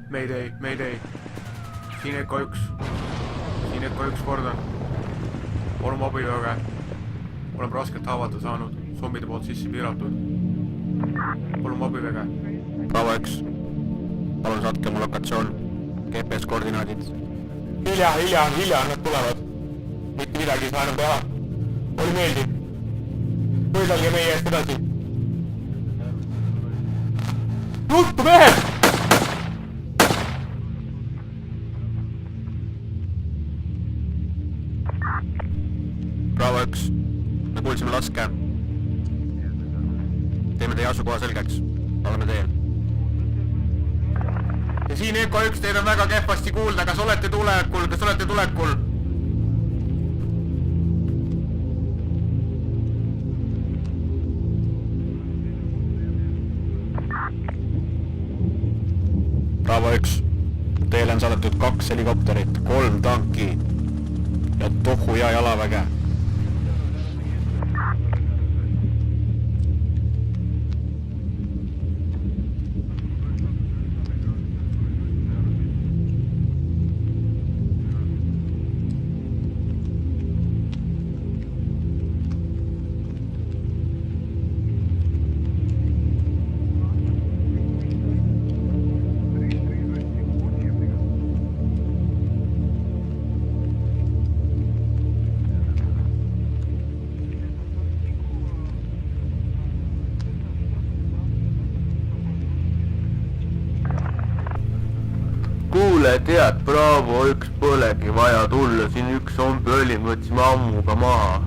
Mayday, Mayday. Siin Eko 1. Siin Eko 1 kordan. Oleme abiväge. Oleme raskelt haavata saanud. Zombide poolt sisse piiratud. Oleme abiväge. Bravo 1. Palun saatke mu lokatsioon. GPS koordinaadid. Hilja, nad tulevad. Mitte midagi ei saa enam teha. Oli meeldiv. Võidelge meie eest edasi. Ruttu mehed! Bravo 1. Me kuulsime laske. Teeme teie asukoha selgeks. Oleme teel. Ja siin Eko 1, teid on väga kehvasti kuulda. Kas olete tulekul? Bravo 1. Teile on saadetud 2 helikopterit, 3 tanki ja tohu ja jalaväge. Kuule, tead, Bravo 1 polegi vaja tulla, siin üks zombi oli, võtsime ammu ka maha.